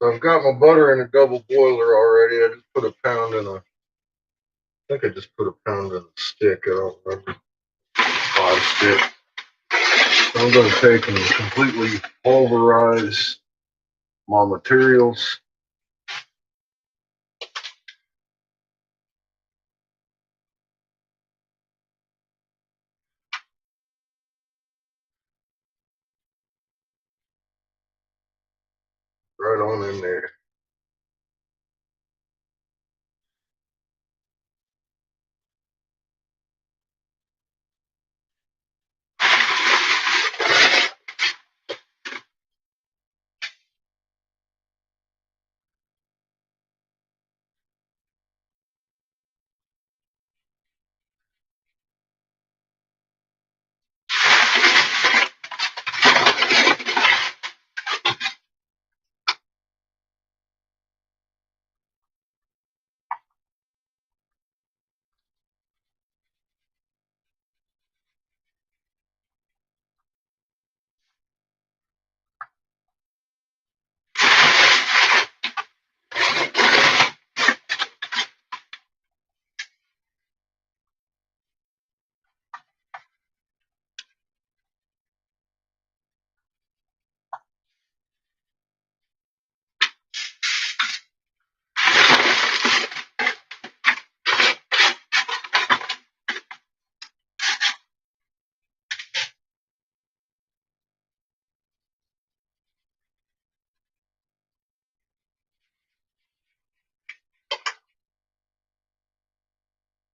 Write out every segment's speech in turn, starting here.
So I've got my butter in a double boiler already. I just put a pound in a, I think I just put a pound in a stick. I don't remember. 5 stick. So I'm going to take and completely pulverize my materials. Right on in there.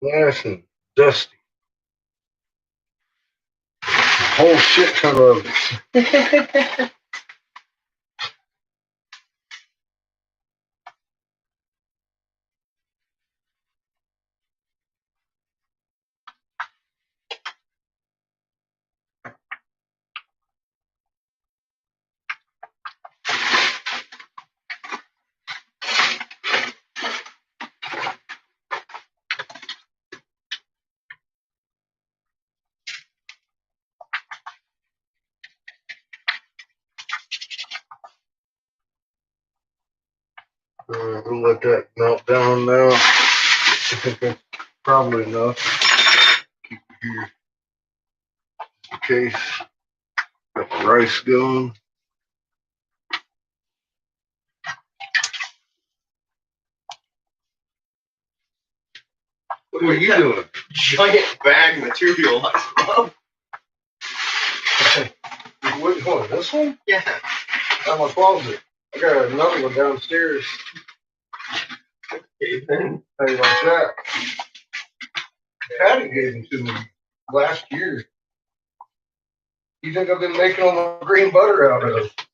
Nice and dusty. A whole shit ton of it. We'll let that melt down now. I think that's probably enough. Keep it here in case. Got the rice going. What are you doing? Giant bag material. Which one? This one? Yeah. Out my closet. I got another one downstairs. Okay, then. How you like that? Patty gave them to me last year. You think I've been making all the green butter out of it?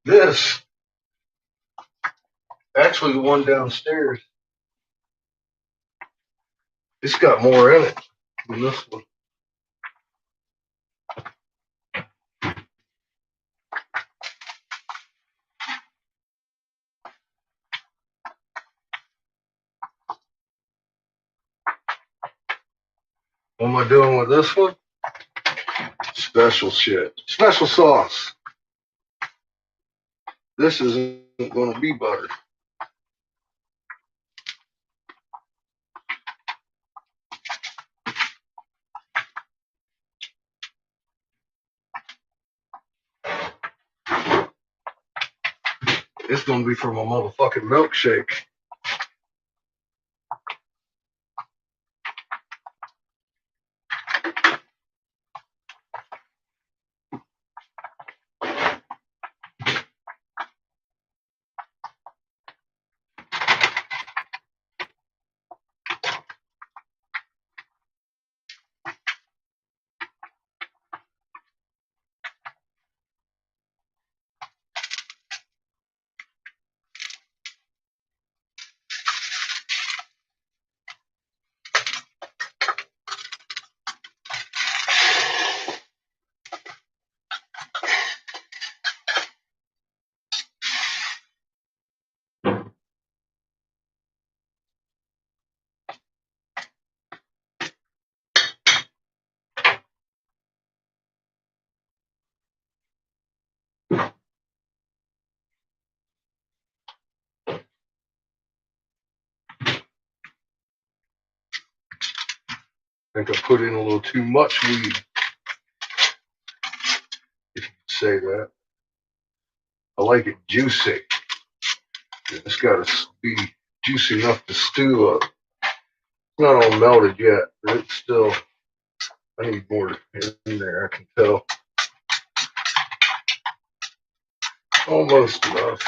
This. Actually, the one downstairs. It's got more in it than this one. What am I doing with this one? Special shit. Special sauce. This isn't going to be butter. It's going to be from a motherfucking milkshake. I think I put in a little too much weed, if you could say that. I like it juicy. It's got to be juicy enough to stew up. It's not all melted yet, but it's still, I need more in there, I can tell. Almost enough.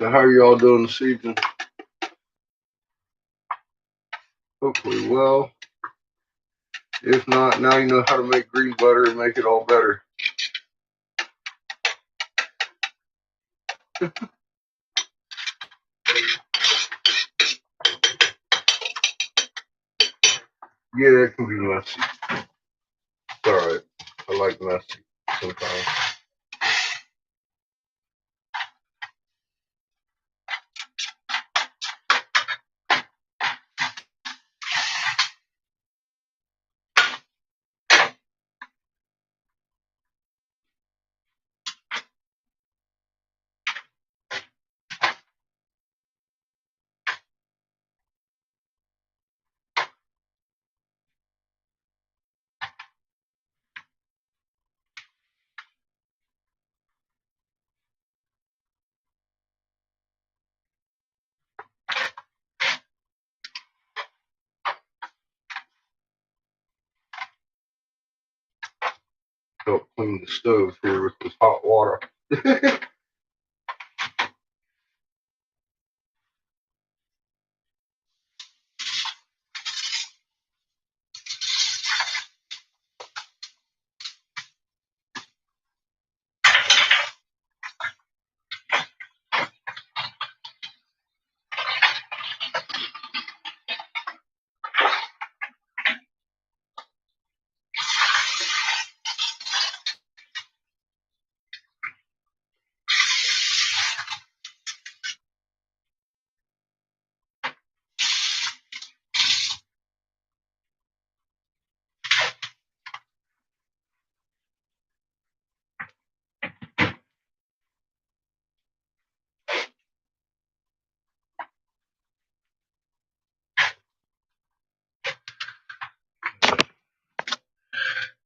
So how are y'all doing this evening? Hopefully well. If not, now you know how to make green butter and make it all better. Yeah, it can be messy. It's alright. I like messy sometimes. Help clean the stove here with this hot water.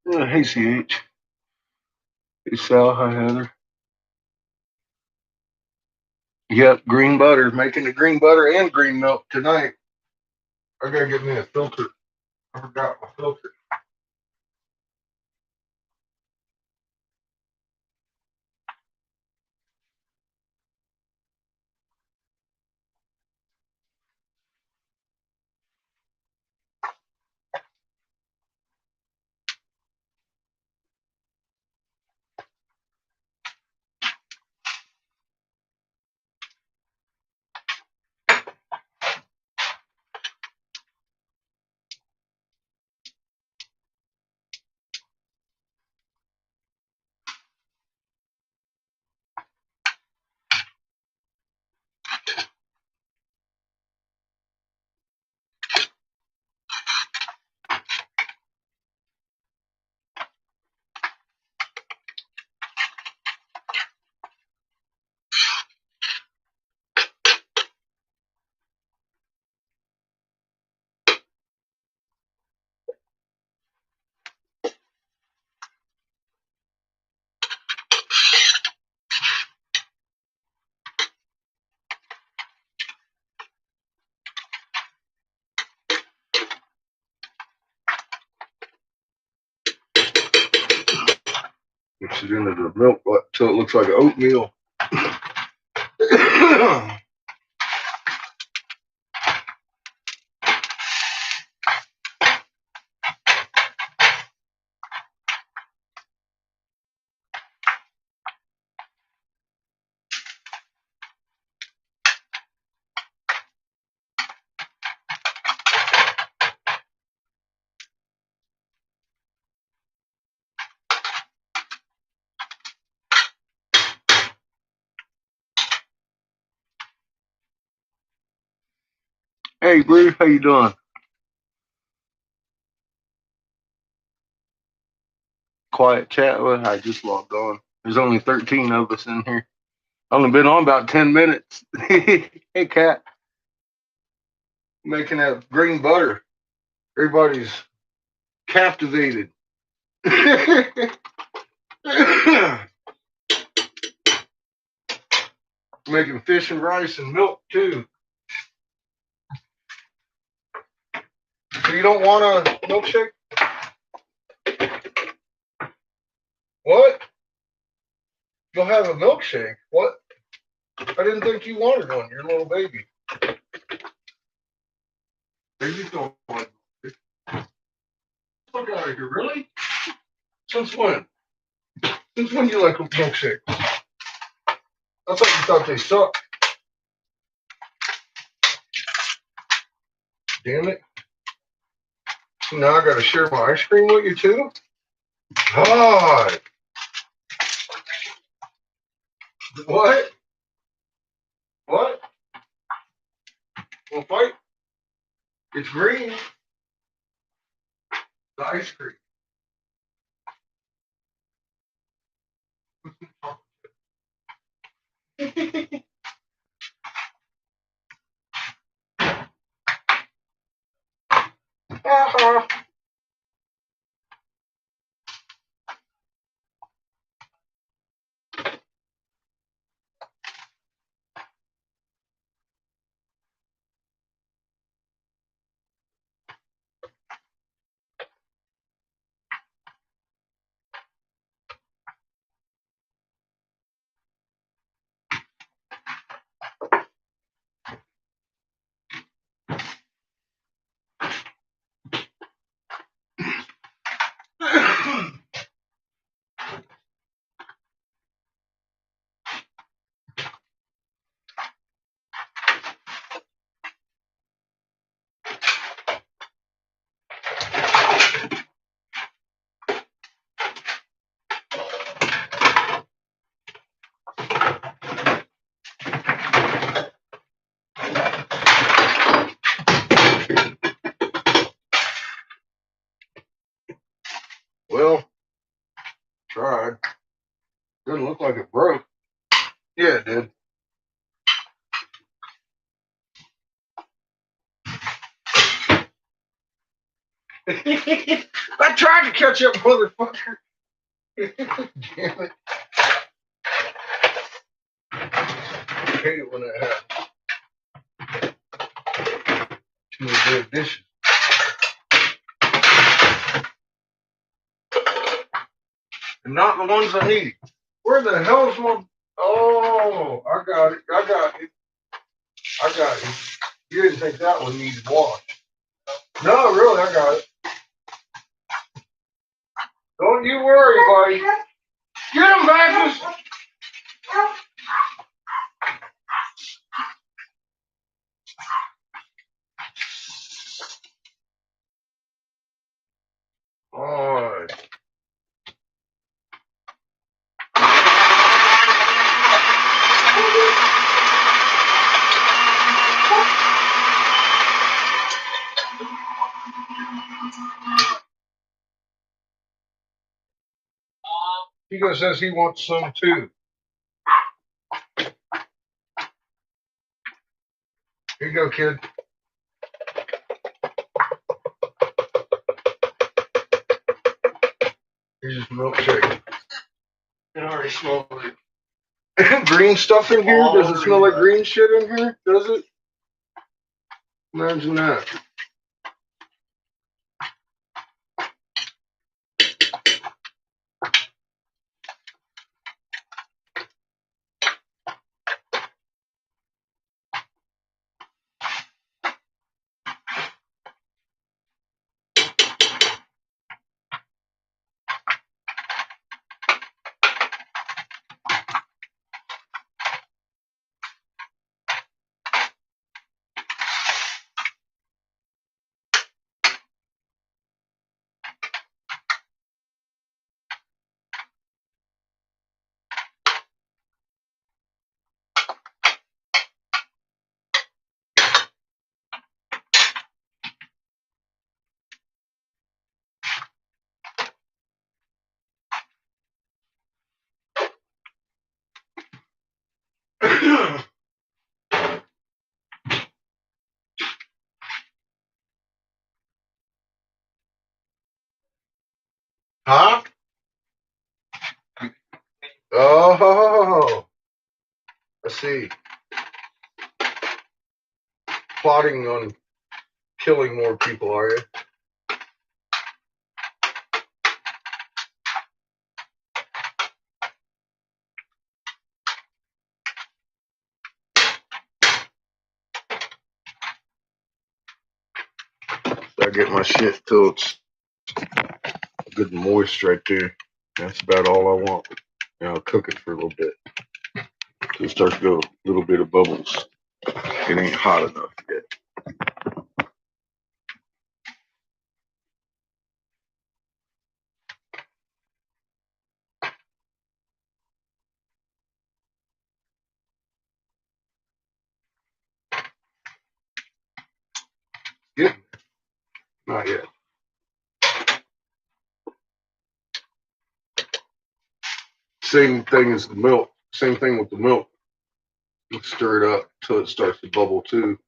Hey, CH. Hey, Sal. Hi, Heather. Yep, green butter. Making the green butter and green milk tonight. I gotta get me a filter. I forgot my filter. Mix it into the milk till it looks like oatmeal. Hey, Bruce, how you doing? Quiet chat. Well, I just logged on. There's only 13 of us in here. Only been on about 10 minutes. Hey, Kat. Making that green butter. Everybody's captivated. Making fish and rice and milk too. So you don't want a milkshake? What? You'll have a milkshake? What? I didn't think you wanted one. You're a little baby. Babies don't want it. Look out of here, really? Since when? Since when do you like a milkshake? I thought you thought they suck. Damn it. So now I gotta share my ice cream with you too? God. What? What? We'll fight? It's green. The ice cream. Well, tried. Doesn't look like it broke. Yeah, it did. I tried to catch up, motherfucker. Damn it. I hate it when that happens. Too many dead dishes. And not the ones I need. Where the hell's my... Oh, I got it. I got it. I got it. You didn't think that one needed wash. No, really, I got it. Don't you worry, buddy. Get him, Magnus. All right. Hugo says he wants some too. Here you go, kid. Here's his milkshake. It already smells like Green stuff in here? Does it smell like green shit in here? Does it? Imagine that. Huh? Oh, I see. Plotting on killing more people, are you? I get my shit till it's good and moist right there. That's about all I want. And I'll cook it for a little bit. So it starts to go a little bit of bubbles. It ain't hot enough yet. Yeah, not yet. Same thing as the milk. Same thing with the milk. You stir it up until it starts to bubble too.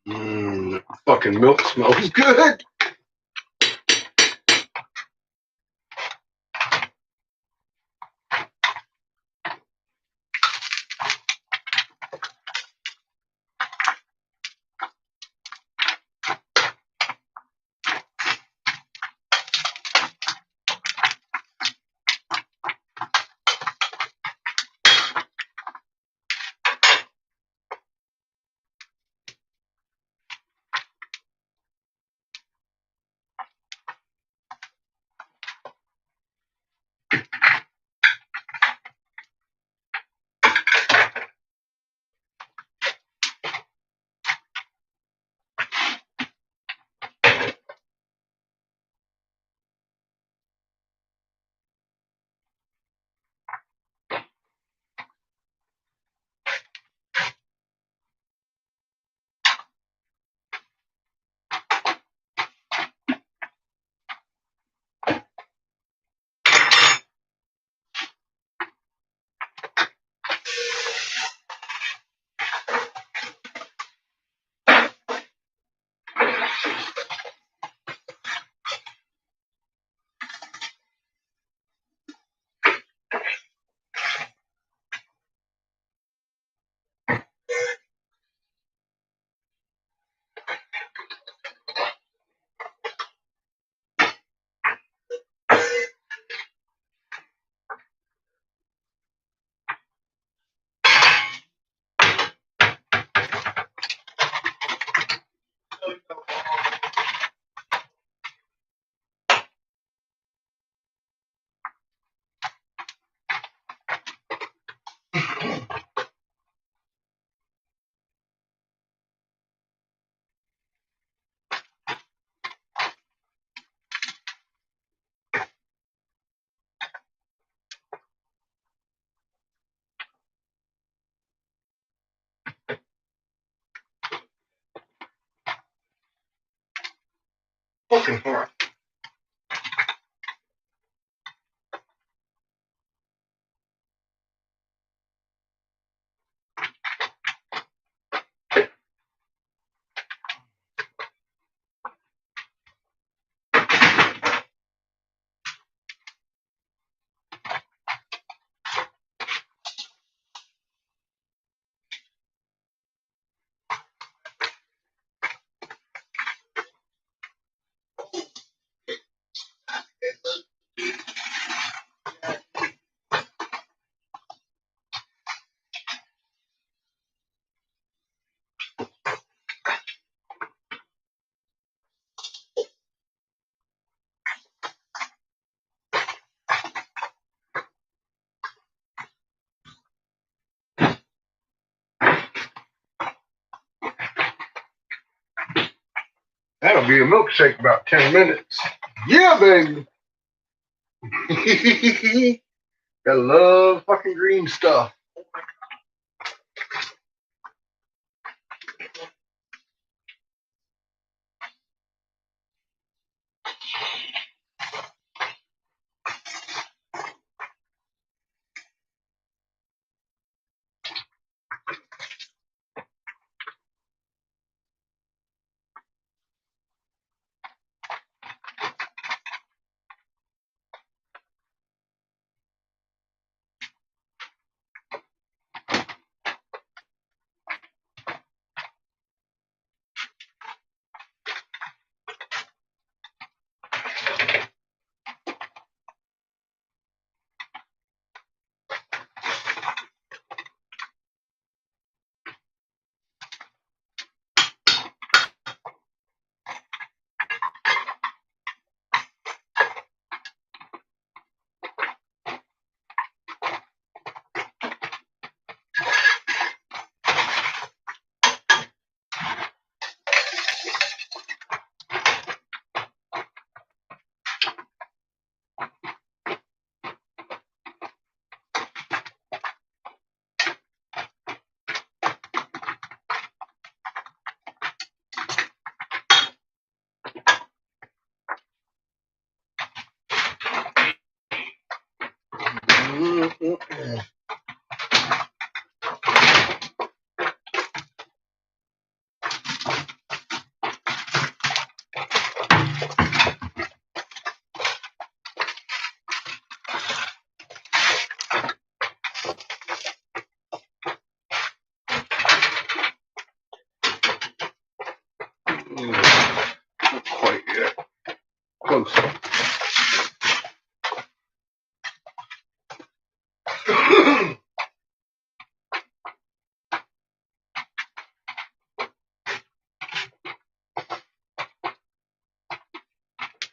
Mmm, fucking milk smells good. Fucking hot. That'll be a milkshake about 10 minutes. Yeah, baby. Gotta love fucking green stuff. Not quite yet. Close.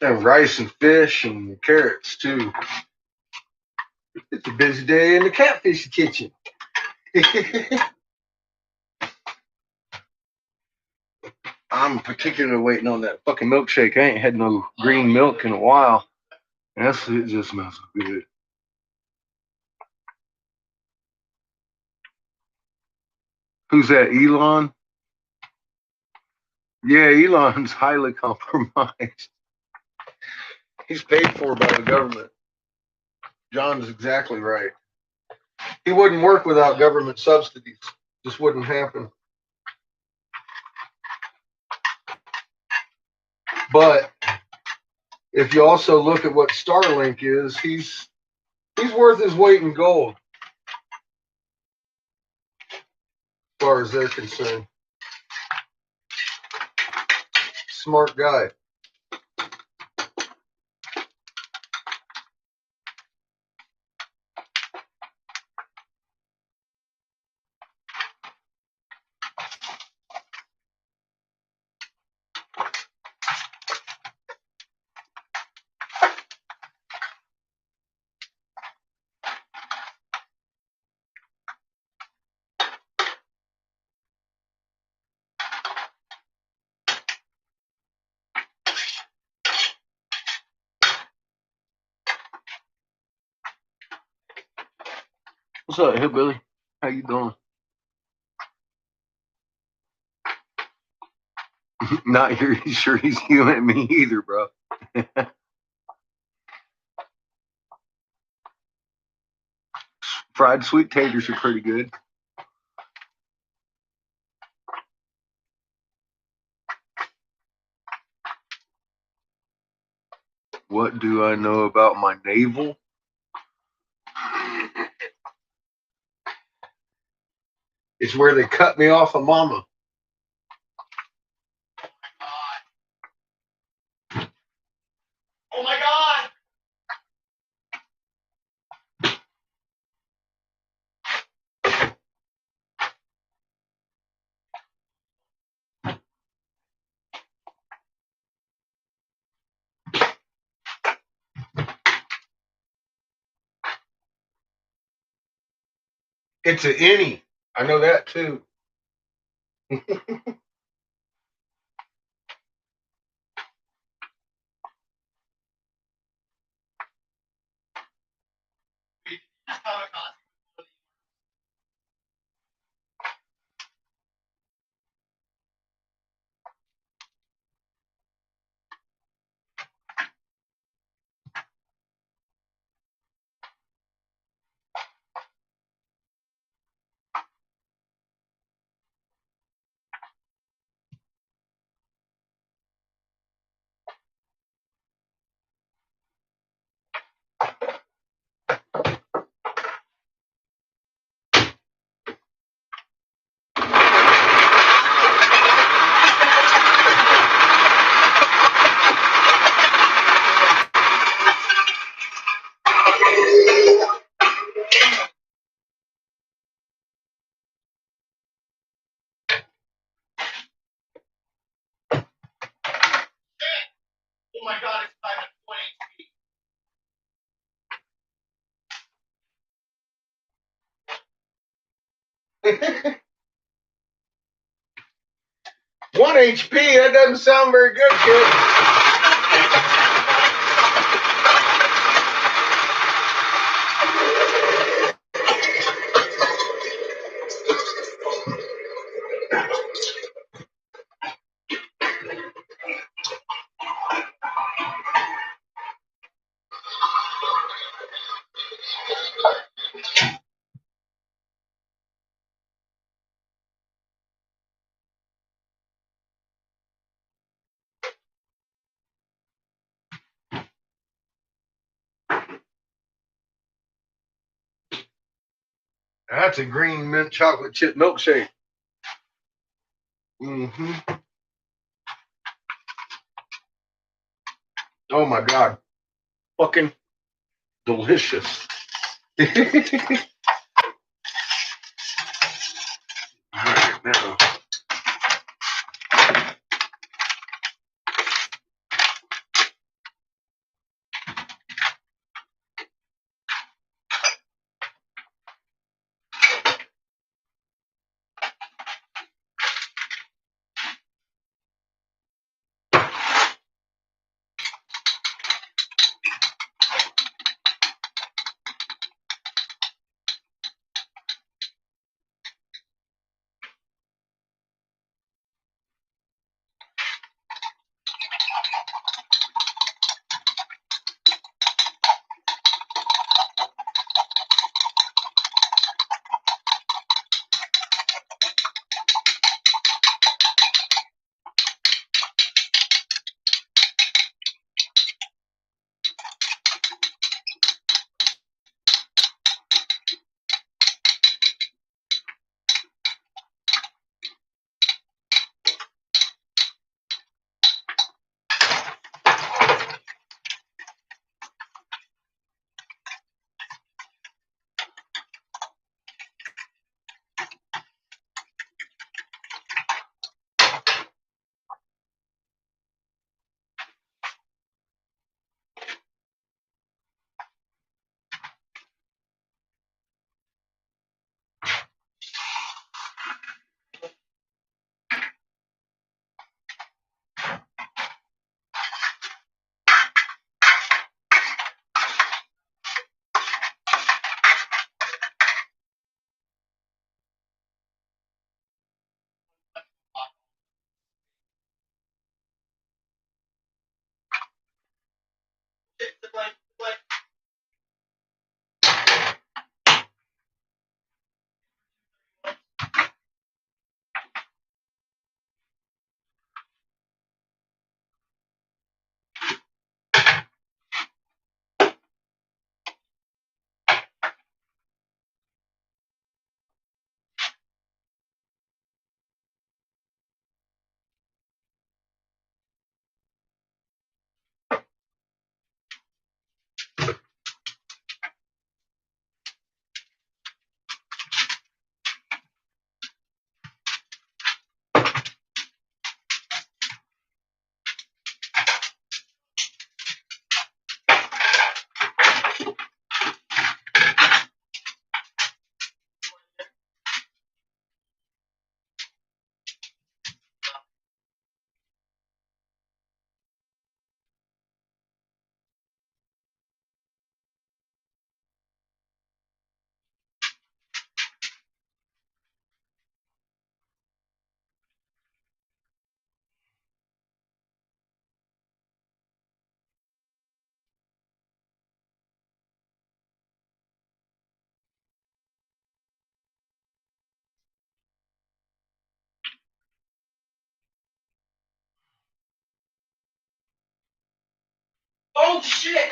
And rice and fish and carrots too. It's a busy day in the catfish kitchen. I'm particularly waiting on that fucking milkshake. I ain't had no green milk in a while. And it just smells so good. Who's that, Elon? Yeah, Elon's highly compromised. He's paid for by the government. John's exactly right. He wouldn't work without government subsidies. Just wouldn't happen. But if you also look at what Starlink is, he's worth his weight in gold, as far as they're concerned. Smart guy. What's up, Hillbilly? How you doing? Not sure he's human me either, bro. Fried sweet taters are pretty good. What do I know about my navel? It's where they cut me off of mama. Oh my God! It's an innie. I know that too. Oh my God! It's 520. 1 HP. That doesn't sound very good, kid. That's a green mint chocolate chip milkshake. Mm-hmm. Oh my God. Fucking delicious. All right, now. Oh shit!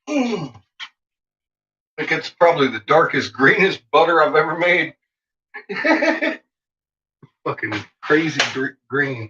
I think it's probably the darkest, greenest butter I've ever made. Fucking crazy green.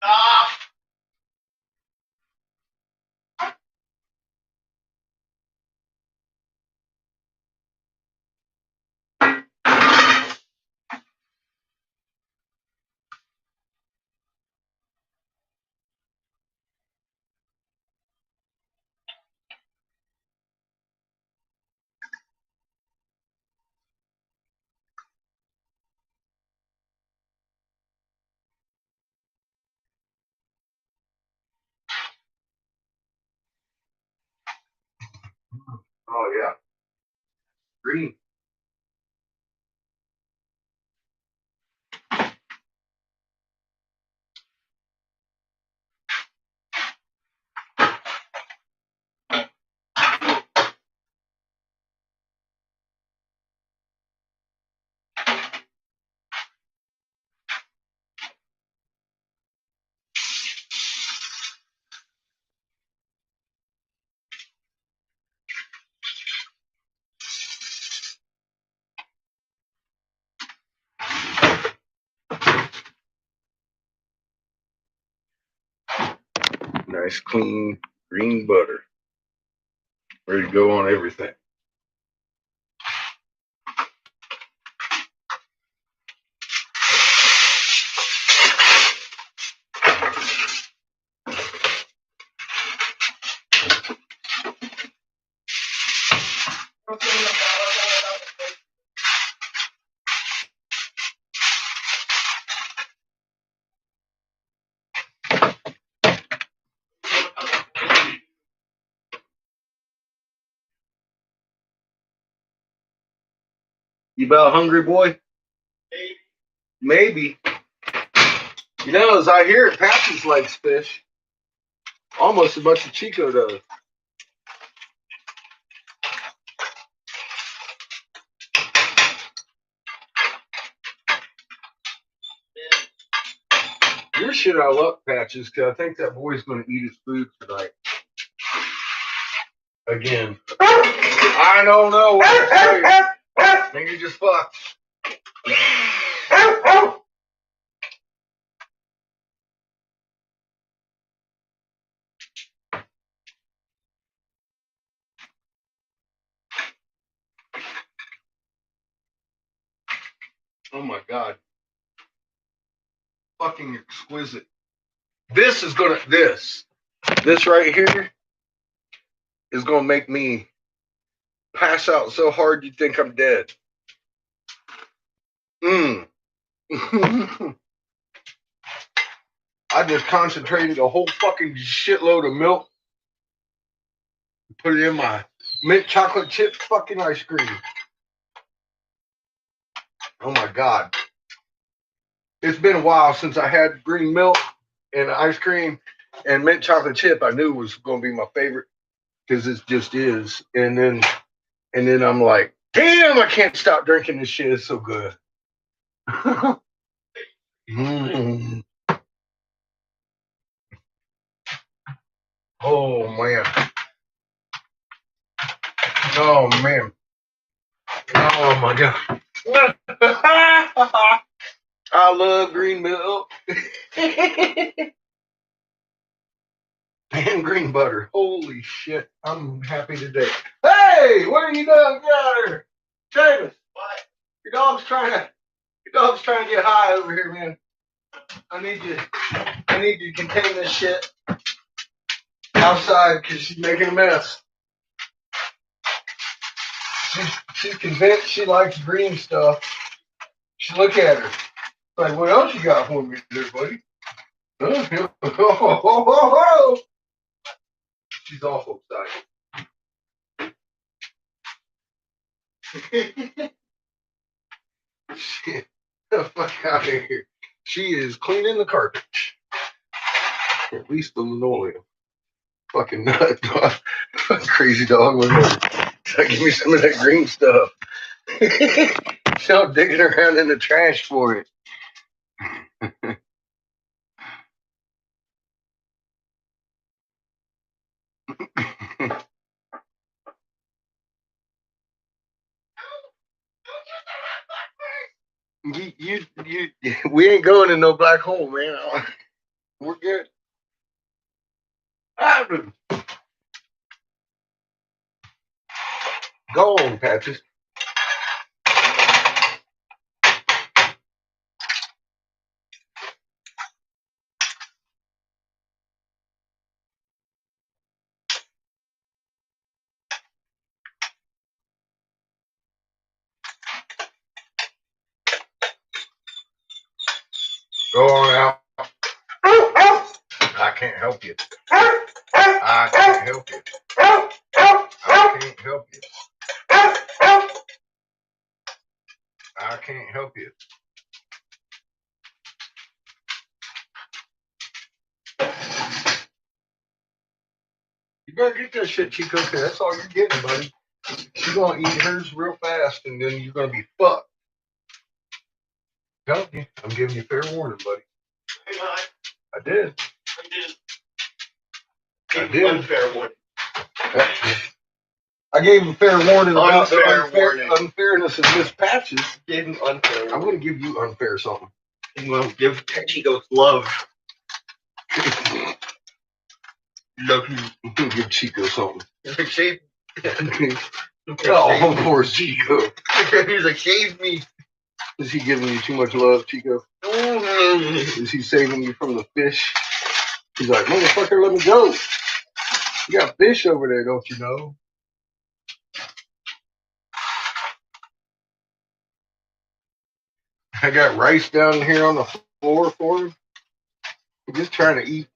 Ah! Oh yeah, green. Nice, clean green butter. Ready to go on everything. You about hungry, boy? Maybe. You know, as I hear it, Patches likes fish. Almost as much as Chico does. Your shit out of luck, Patches, because I think that boy's going to eat his food tonight. Again. I don't know what to tell you. I think you just fucked. Oh my God. Fucking exquisite. This right here is gonna make me pass out so hard you'd think I'm dead. I just concentrated a whole fucking shitload of milk, put it in my mint chocolate chip fucking ice cream. Oh my God. It's been a while since I had green milk and ice cream, and mint chocolate chip I knew was going to be my favorite because it just is. And then I'm like, damn, I can't stop drinking this shit. It's so good. Mm. Oh man. Oh man. Oh my God. I love green milk. And green butter. Holy shit. I'm happy today. Hey, what are you doing? Get out of here. Travis. What? Your dog's trying to get high over here, man. I need you to contain this shit outside because she's making a mess. She's convinced she likes green stuff. She look at her. Like, what else you got for me there, buddy? She's awful excited. Shit. The fuck out of here. She is cleaning the carpet. At least the linoleum. Fucking nut. Crazy dog. Give me some of that green stuff. She's out digging around in the trash for it. We ain't going in no black hole, man. We're good. Go on, Patches. Go on out. I can't help you. I can't help you. I can't help you. I can't help you. You better get that shit, Chico, because that's all you're getting, buddy. She's going to eat hers real fast, and then you're going to be fucked. Help you. I'm giving you fair warning, buddy. I did. I did. Unfair warning. I gave him fair warning about Unfair the unfairness of Miss Patches. Gave him unfair warning. I'm going to give you unfair something. Well, give Chico's love. Love you. Give Chico something. He's like, shave. Oh, poor Chico. He's like, shave me. Is he giving you too much love, Chico? Is he saving you from the fish? He's like, motherfucker, let me go. You got fish over there, don't you know? I got rice down here on the floor for him. He's just trying to eat.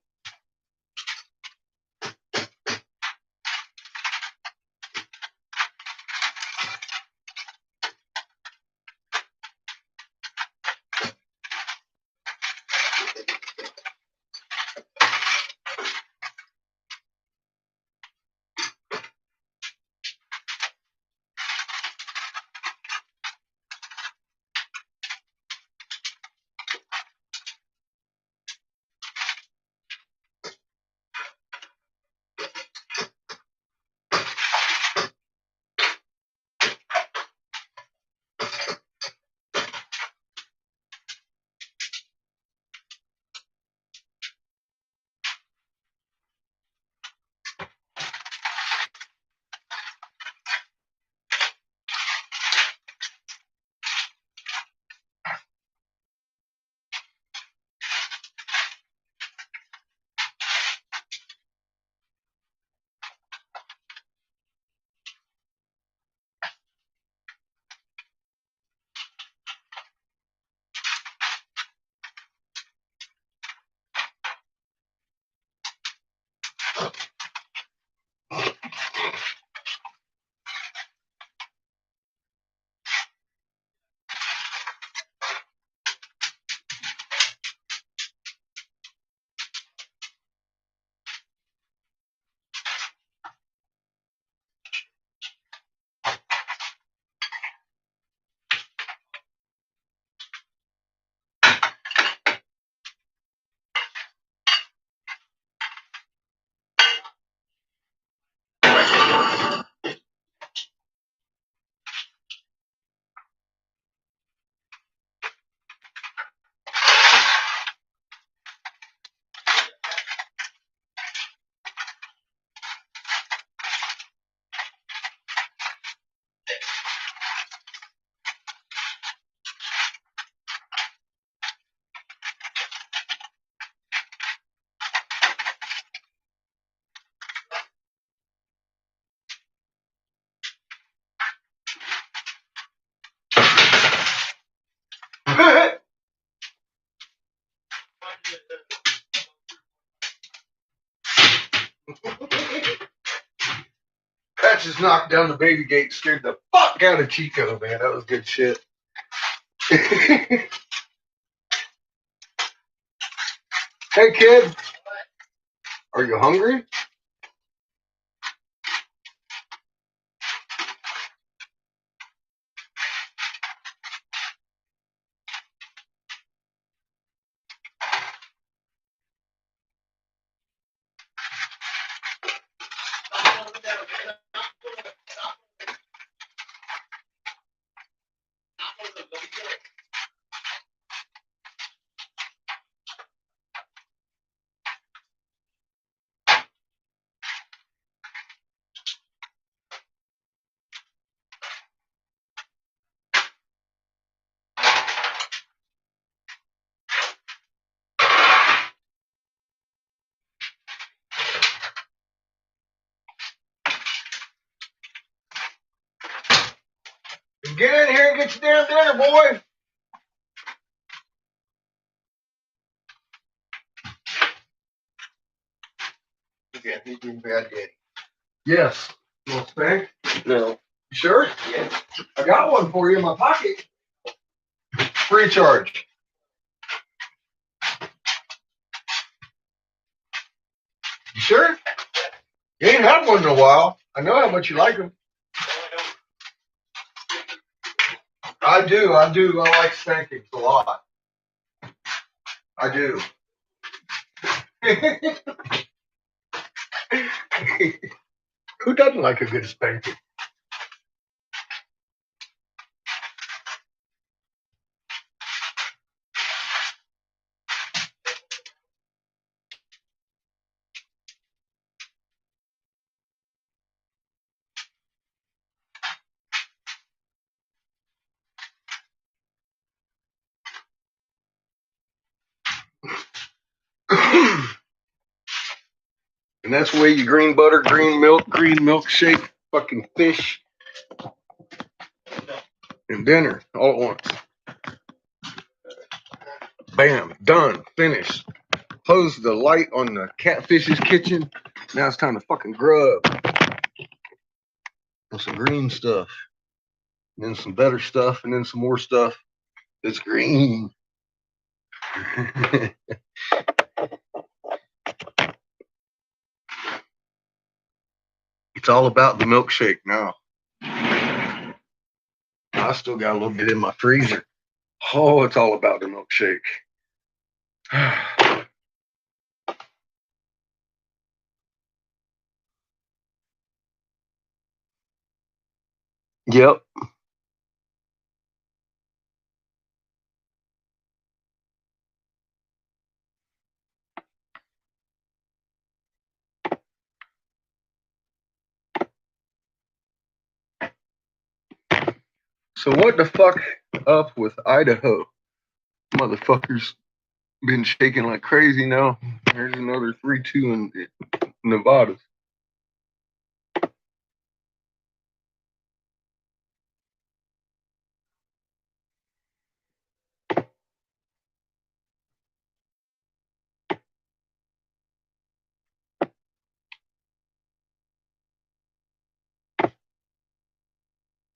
That just knocked down the baby gate, scared the fuck out of Chico, man. That was good shit. Hey, kid. Are you hungry? Get in here and get your damn dinner, boy. Okay, he's being bad daddy. Yes. You want spank? No. You sure? Yes. I got one for you in my pocket. Free charge. You sure? You ain't had one in a while. I know how much you like them. I do. I like spankings a lot. I do. Who doesn't like a good spanking? And that's the way you green butter, green milk, green milkshake, fucking fish, and dinner all at once. Bam, done, finished. Close the light on the catfish's kitchen. Now it's time to fucking grub. And some green stuff. And then some better stuff, and then some more stuff that's green. It's all about the milkshake now. I still got a little bit in my freezer. Oh, it's all about the milkshake. Yep. So what the fuck up with Idaho? Motherfuckers been shaking like crazy now. There's another 3-2 in Nevada.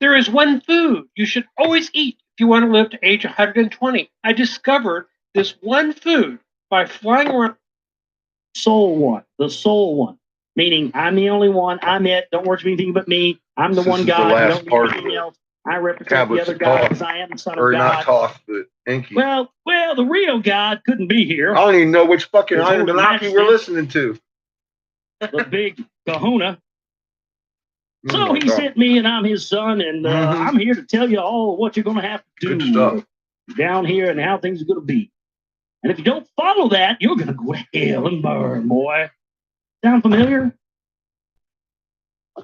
There is one food you should always eat if you want to live to age 120. I discovered this one food by flying around. Soul one, the soul one, meaning I'm the only one. I'm it. Don't worship anything but me. I'm the This one is the God. last You don't need part of anything it. else. I represent Tablets the other of God Thoth. because I am the Son Or of not God. Toth, but Enki. Well, the real God couldn't be here. I don't even know which fucking His Holy Anunnaki we're Majesty. listening to. The big Kahuna. Oh So my he God. sent me, and I'm his son, and I'm here to tell you all what you're going to have to Good do stuff. down here and how things are going to be. And if you don't follow that, you're going to go to hell and burn, boy. Sound familiar?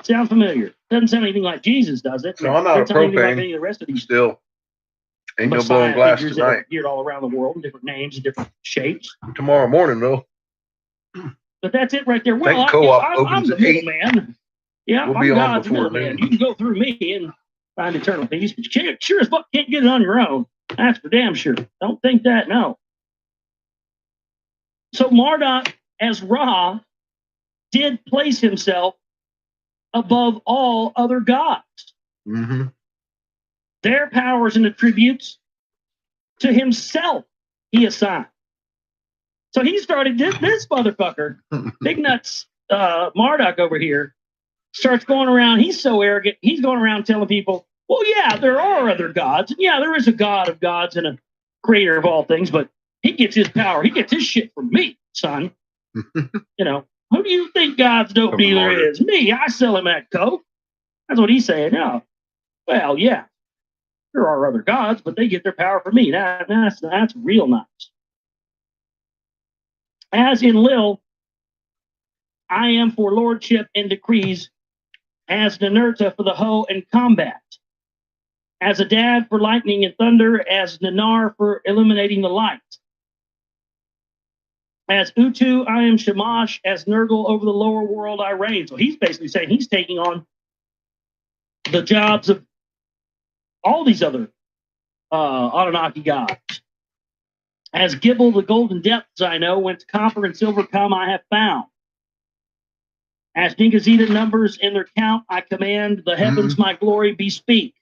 Sound familiar? Doesn't sound anything like Jesus, does it? So I'm out of Doesn't sound anything like propane. any of the rest of these Still. Ain't no Messiah blowing glass figures that have tonight. appeared all around the world in different names and different shapes. Tomorrow morning, though. But that's it right there. Well, Think co-op I'm opens the at 8. middleman. Yeah, We'll I'm be on God's before middleman. noon. You can go through me and find eternal peace, but you can't, sure as fuck can't get it on your own. That's for damn sure. Don't think that, no. So Marduk, as Ra, did place himself above all other gods. Mm-hmm. Their powers and attributes to himself he assigned. So he started this motherfucker, big nuts Marduk over here, starts going around. He's so arrogant. He's going around telling people, well, yeah, there are other gods. And yeah, there is a God of gods and a creator of all things, but he gets his power. He gets his shit from me, son. You know, who do you think God's dope From dealer Marduk. is? Me. I sell him that coke. That's what he's saying. No. Well, yeah, there are other gods, but they get their power from me. That's real nice. As in Lil, I am for lordship and decrees, as Ninurta for the hoe and combat, as a dad for lightning and thunder, as Nanar for illuminating the light. As Utu, I am Shamash, as Nurgle over the lower world I reign. So he's basically saying he's taking on the jobs of all these other Anunnaki gods. As Gibble, the golden depths I know, whence copper and silver come I have found. As Dingazita numbers in their count, I command the heavens my glory bespeak.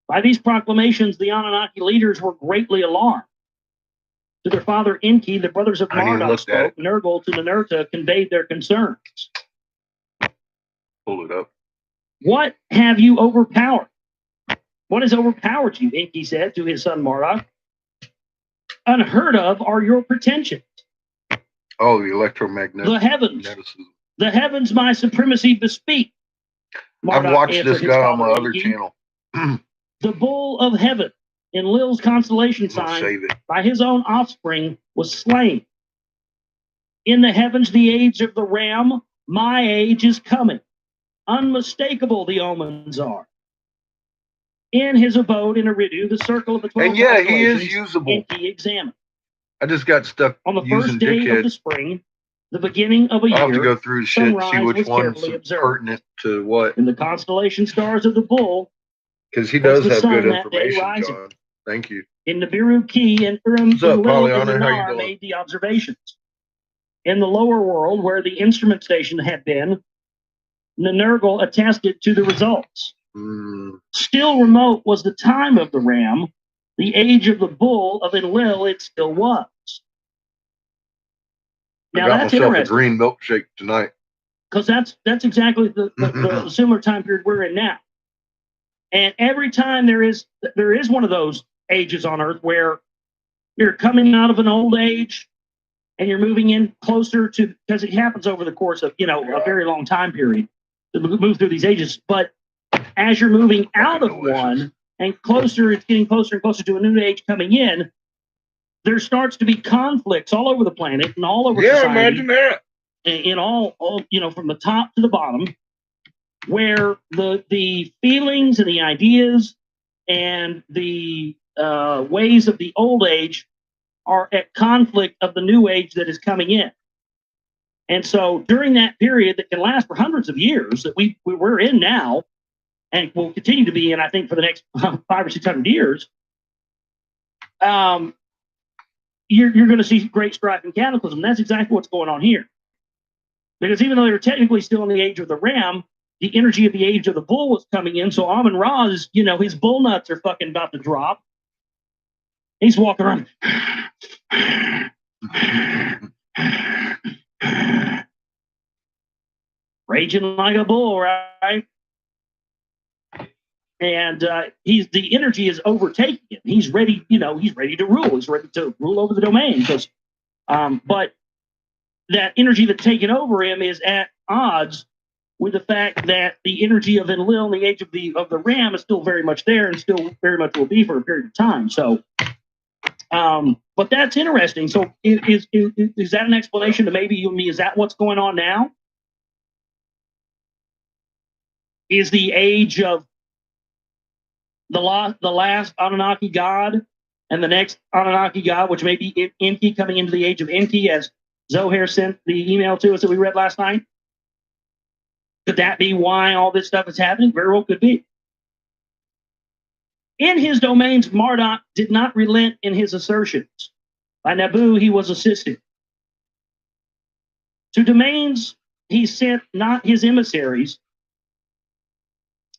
By these proclamations, the Anunnaki leaders were greatly alarmed. To their father Enki, the brothers of I didn't Marduk look at spoke. Nergal to Ninurta conveyed their concerns. Pull it up. What have you overpowered? What has overpowered you? Enki said to his son Marduk. Unheard of are your pretensions. Oh, the electromagnetic. The heavens, magnetism. the heavens my supremacy bespeak. I've Marduk watched answered this his guy on my father other Enki. channel. The bull of heaven in Lil's constellation I'll sign save it. by his own offspring was slain. In the heavens, the age of the ram, my age is coming. Unmistakable the omens are. In his abode in Eridu, the circle of the 12 And yeah, he is constellations, usable. Enki examined. I just got stuck On the using first day of dickhead. the spring, the beginning of a I'll have to year, go through the shit and see sunrise which was one's carefully observed. pertinent to what. in the constellation stars of the bull, Because he was does the have good sun that day information, rising. John. Thank you. in Nibiru Key and Urim What's up, and Pollyanna? How you Lunar doing? made the observations. In the lower world, where the instrument station had been, Nergal attested to the results. Still remote was the time of the ram, the age of the bull of Enlil it still was. I Now got that's myself a interesting, green milkshake tonight. because that's exactly the similar time period we're in now. And every time there is one of those ages on Earth where you're coming out of an old age and you're moving in closer to, because it happens over the course of a very long time period to move through these ages. But as you're moving out of one and closer, it's getting closer and closer to a new age coming in, there starts to be conflicts all over the planet and all over society. Imagine that. In all from the top to the bottom, where the feelings and the ideas and the ways of the old age are at conflict of the new age that is coming in. And so during that period that can last for hundreds of years that we're in now and will continue to be in, I think, for the next 500 or 600 years, you're going to see great strife and cataclysm. That's exactly what's going on here. Because even though they're technically still in the age of the ram, the energy of the age of the bull was coming in. So Amun Ra is, his bull nuts are fucking about to drop. He's walking around. Raging like a bull, right? And the energy is overtaking him. He's ready, he's ready to rule. He's ready to rule over the domain. But that energy that's taken over him is at odds with the fact that the energy of Enlil in the age of the ram is still very much there and still very much will be for a period of time. So, but that's interesting. So is that an explanation to maybe you and me? Is that what's going on now? Is the age of the last Anunnaki god and the next Anunnaki god, which may be Enki, coming into the age of Enki, as Zohar sent the email to us that we read last night? Could that be why all this stuff is happening? Very well could be. In his domains, Marduk did not relent in his assertions. By Nabu, he was assisted. To domains, he sent not his emissaries,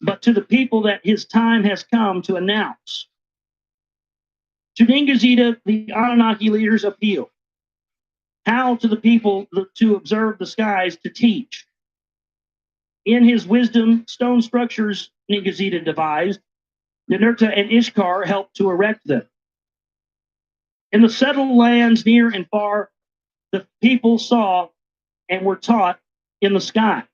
but to the people that his time has come to announce. To Ningazita, the Anunnaki leaders appeal. How to the people to observe the skies, to teach. In his wisdom, stone structures Ningazita devised. Ninurta and Ishkar helped to erect them. In the settled lands near and far, the people saw and were taught in the skies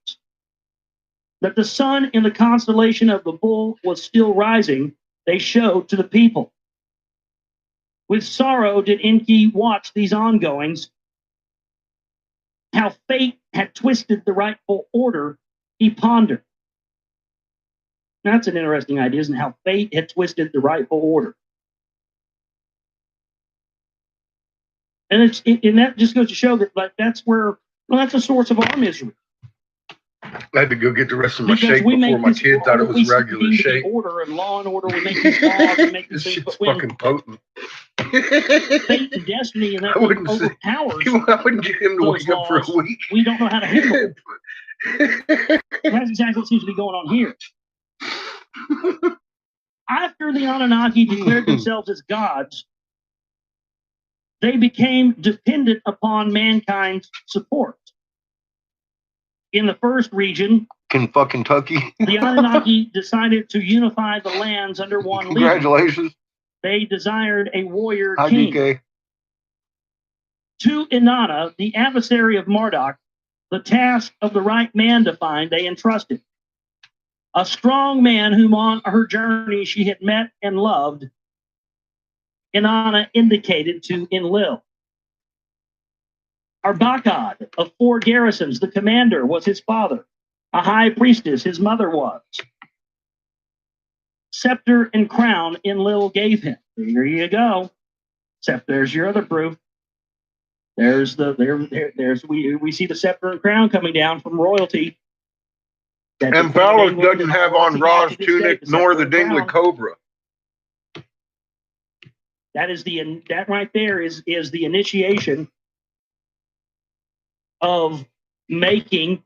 that the sun in the constellation of the bull was still rising. They showed to the people. With sorrow did Enki watch these ongoings. How fate had twisted the rightful order, he pondered. That's an interesting idea, isn't it? How fate had twisted the rightful order. And that just goes to show that that's where, that's the source of our misery. I had to go get the rest of my Because shake we before make my this, kid thought it we was regular deem to be shake. order and law and order. We make these laws, we make these This things, shit's but when fucking potent. fate and destiny and that I wouldn't say- overpowers I wouldn't get him to those wake up for laws, a week. we don't know how to handle it. That's exactly what seems to be going on here. After the Anunnaki declared themselves as gods, they became dependent upon mankind's support. In the first region, In fucking Kentucky. the Anunnaki decided to unify the lands under one leader. Congratulations. They desired a warrior Hi, king. DK. To Inanna, the adversary of Marduk, the task of the right man to find they entrusted. A strong man whom on her journey she had met and loved, Inanna indicated to Enlil. Arbakad of 4 garrisons, the commander, was his father. A high priestess, his mother was. Scepter and crown Enlil gave him. Here you go. Except there's your other proof. There's we see the scepter and crown coming down from royalty. That And the Queen of Phalos England doesn't and have royalty on Ra's have to this day, tunic the nor scepter the and Dingley crown. Cobra. That right there is the initiation of making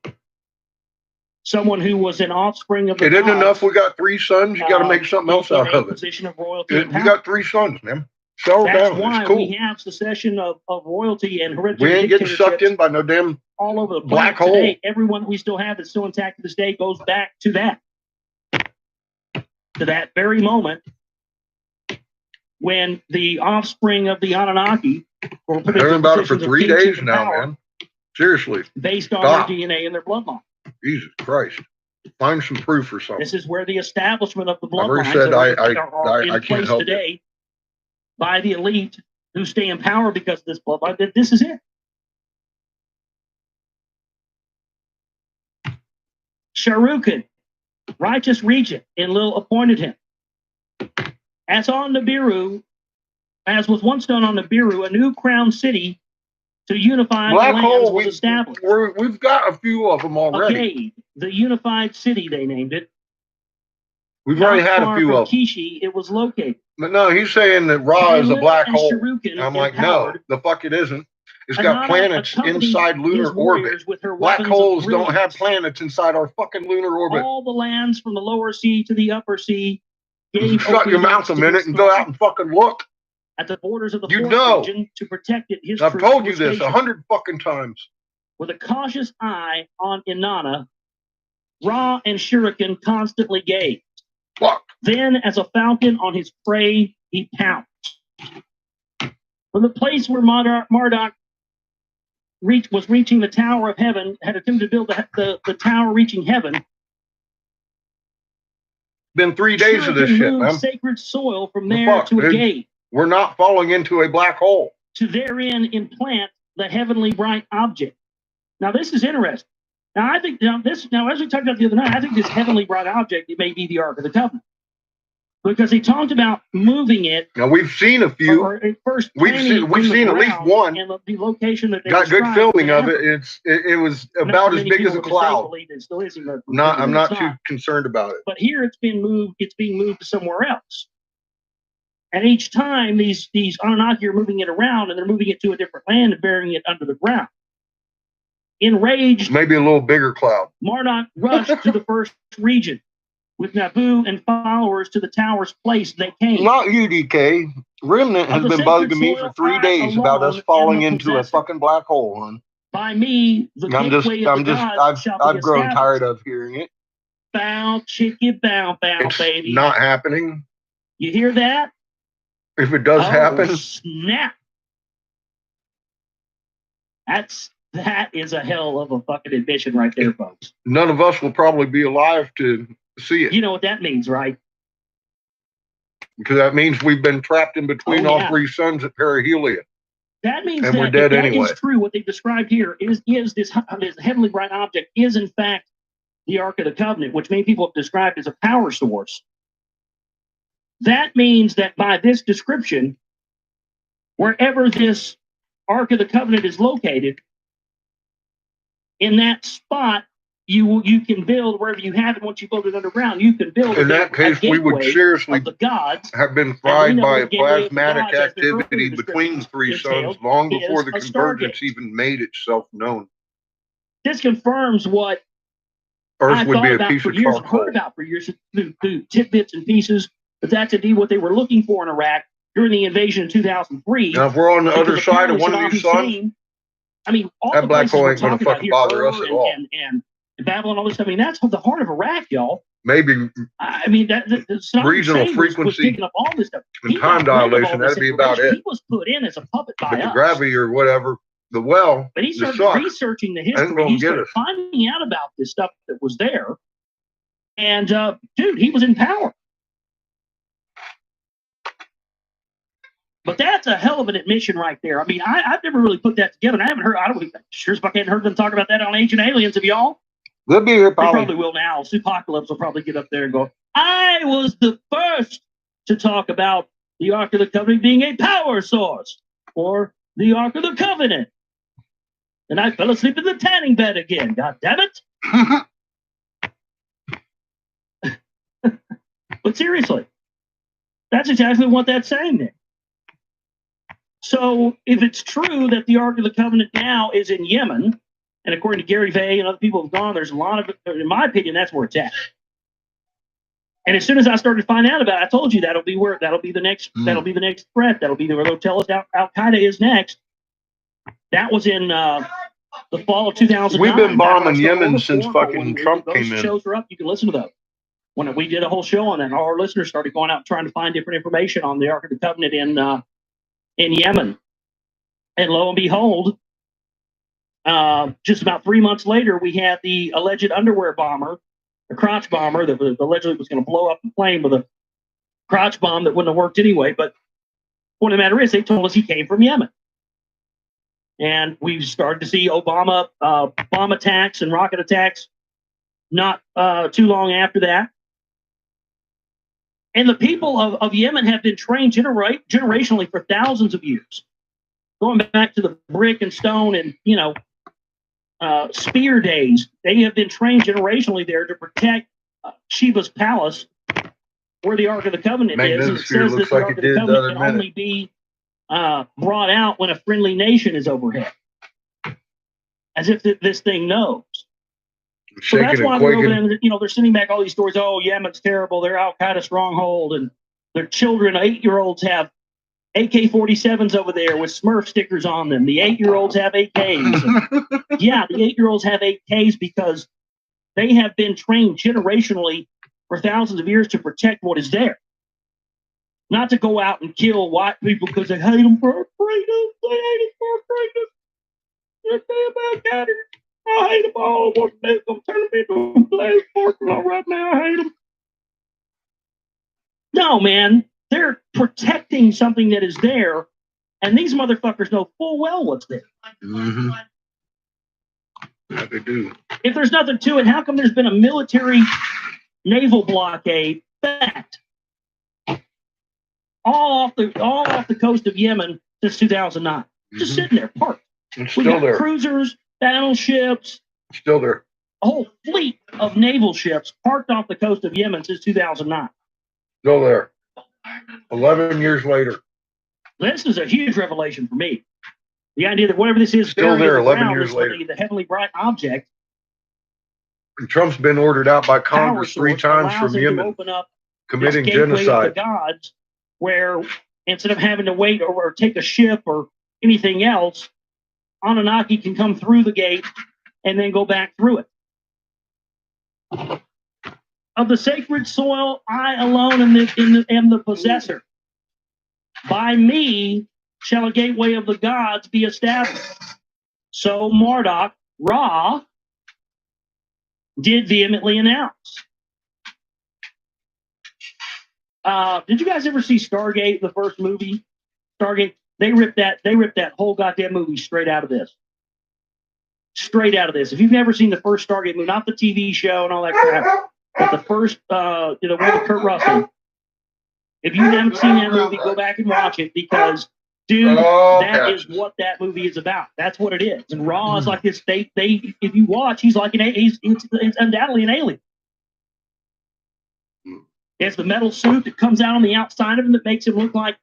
someone who was an offspring of the It isn't gods, enough we got 3 sons. You got to make something else in out a of it. position of royalty You and power. got 3 sons, man. Settle That's down. why It's cool. we have secession of royalty and We hereditary ain't getting sucked in dictatorships by no damn. all over the black planet hole. today. Everyone we still have that's still intact to this day goes back to that very moment when the offspring of the Anunnaki were put Hearing into about it for positions of 3 kingship days and now, power man. Seriously. based on Stop. their DNA and their bloodline. Jesus Christ. Find some proof or something. This is where the establishment of the I've already bloodlines said are I in can't place help you. today by the elite who stay in power because of this bloodline. This is it. Sharukan, righteous regent, Enlil appointed him. As on Nibiru, as was once done on Nibiru, a new crown city to unify Black the lands hole, was established. we've got a few of them already. Agade, the unified city, they named it. We've already Not had a far few from of them. Kishi, it was located. But no, he's saying that Ra is a Enlil black and hole. Sharukan I'm like, no, empowered. the fuck it isn't. It's got Inanna planets accompanied inside lunar his orbit. warriors with her Black weapons of holes don't have brilliance. planets inside our fucking lunar orbit. All the lands from the lower sea to the upper sea gave Shut your mouth obedience a to minute this and go God. out and fucking look. At the borders of the You fourth know. region to protect it, his I've troops told were you this stationed. 100 fucking times. With a cautious eye on Inanna, Ra and Shuriken constantly gazed. Fuck. Then, as a falcon on his prey, he pounced. From the place where Marduk was reaching the Tower of Heaven, had attempted to build the tower reaching heaven. Been 3 days of this Shuriken shit, moved man. sacred soil from The there fuck, to dude? Agade, We're not falling into a black hole. to therein implant the heavenly bright object. Now, this is interesting. Now, I think as we talked about the other night, I think this heavenly bright object, it may be the Ark of the Covenant, because he talked about moving it. Now we've seen a few. Or at first, We've seen at least one. and the location that they Got good described filming in of it. Africa. It was Not about many as big as people a to this day cloud. believe it still is, even though I'm not it's too concerned about it. But here it's been moved. It's being moved to somewhere else. And each time these Anunnaki are moving it around, and they're moving it to a different land and burying it under the ground. Enraged, Maybe a little bigger cloud. Marduk rushed to the first region with Nabu and followers to the tower's place. They came. Not you, DK. Remnant has Of the been sacred bugging me for soil, 3 I days about alone us falling am the into a possessor. fucking black hole, hon. By me, the gateway of the gods shall be I've grown established. tired of hearing it. Bow, chicky, bow, It's baby. not happening. You hear that? If it does happen, Snap. That is a hell of a fucking admission right there, folks. none of us will probably be alive to see it. You know what that means, right? Because that means we've been trapped in between Oh, all yeah. 3 suns at perihelion. That means And that we're dead if that anyway. is true, what they've described here is this heavenly bright object is in fact the Ark of the Covenant, which many people have described as a power source. That means that by this description, wherever this Ark of the Covenant is located, in that spot, you can build wherever you have it. Once you build it underground, you can build. In that case, we would gateway seriously of the gods. have been And we fried know by the gateway of the plasmatic gods, as the earlier activity between the 3 descriptions suns long is before the a convergence Stargate. even made itself known. This confirms what Earth I would thought be a about piece for of years, and charcoal. heard about for years through tidbits and pieces. But that's indeed what they were looking for in Iraq during the invasion in 2003. Now, if we're on the Because other side of apparently one of Saddam these suns, Hussein, I mean, all that the black places hole we're ain't gonna talking about fucking here, bother us Ur at all. and Babylon, all this. I mean, that's the heart of Iraq, y'all. maybe I mean, Saddam Regional Hussein was frequency picking up all this stuff. and He got time wind of all dilation, this that'd be about information. it. He was put in as a puppet by But the us. gravity or whatever, the well, But he the started suck, researching the ain't history. gonna He get started us. finding out about this stuff that was there. And, dude, he was in power. But that's a hell of an admission right there. I mean, I've never really put that together. And I haven't heard, sure as fuck I hadn't heard them talk about that on Ancient Aliens. Have y'all? They'll be here They probably. probably will now. Apocalypse will probably get up there and go, I was the first to talk about the Ark of the Covenant being a power source, or the Ark of the Covenant And I fell asleep in the tanning bed again. God damn it. But seriously, that's exactly what that's saying there. So if it's true that the Ark of the Covenant now is in Yemen, and according to Gary Vay and other people have gone, there's a lot of, in my opinion, that's where it's at. And as soon as I started to find out about it, I told you that'll be the next threat. That'll be where they'll tell us Al Qaeda is next. That was in the fall of 2009. We've been bombing Yemen since fucking Trump came in. Those shows are up. You can listen to those. When we did a whole show on that, our listeners started going out trying to find different information on the Ark of the Covenant in Yemen. And lo and behold, just about 3 months later, we had the alleged underwear bomber, the crotch bomber that allegedly was going to blow up the plane with a crotch bomb that wouldn't have worked anyway. But what the matter is, they told us he came from Yemen. And we've started to see Obama bomb attacks and rocket attacks not too long after that. And the people of Yemen have been trained generationally for thousands of years. Going back to the brick and stone and, spear days, they have been trained generationally there to protect Sheba's palace, where the Ark of the Covenant is. And it says that the Ark of the Covenant can only be brought out when a friendly nation is overhead. As if this thing knows. So that's why they're over there, they're sending back all these stories. Oh, Yemen's terrible. They're Al Qaeda stronghold, and their children, 8-year-olds, have AK-47s over there with Smurf stickers on them. The 8-year-olds have AKs. Yeah, the 8-year-olds have AKs because they have been trained generationally for thousands of years to protect what is there. Not to go out and kill white people because they hate them for freedom. They hate them for freedom. They're damn Al-Qaeda. I hate them all. They're going to turn them into a blaze portal right now. I hate them. No, man. They're protecting something that is there, and these motherfuckers know full well what's there. Mm-hmm. Yeah, they do. If there's nothing to it, how come there's been a military naval blockade fact all off the coast of Yemen since 2009? Just sitting there, parked. It's We still got there. cruisers, battleships, Still there. a whole fleet of naval ships parked off the coast of Yemen since 2009. Still there. 11 years later. This is a huge revelation for me. The idea that whatever this is, Still buried there in the 11 ground, years is later. The heavenly bright object. And Trump's been ordered out by Power Congress 3 source times allows from him to Yemen, open up committing this gateway of genocide. the gods, where instead of having to wait or take a ship or anything else, Anunnaki can come through the gate and then go back through it. Of the sacred soil, I alone am the possessor. By me shall a gateway of the gods be established. So Marduk, Ra, did vehemently announce. Did you guys ever see Stargate, the first movie? Stargate. They ripped that whole goddamn movie straight out of this. Straight out of this. If you've never seen the first Stargate movie, not the TV show and all that crap, but the first, one with Kurt Russell. If you haven't seen that movie, go back and watch it because, dude, that is what that movie is about. That's what it is. And Ra is like this. They, if you watch, he's like it's undoubtedly an alien. It's the metal suit that comes out on the outside of him that makes him look like,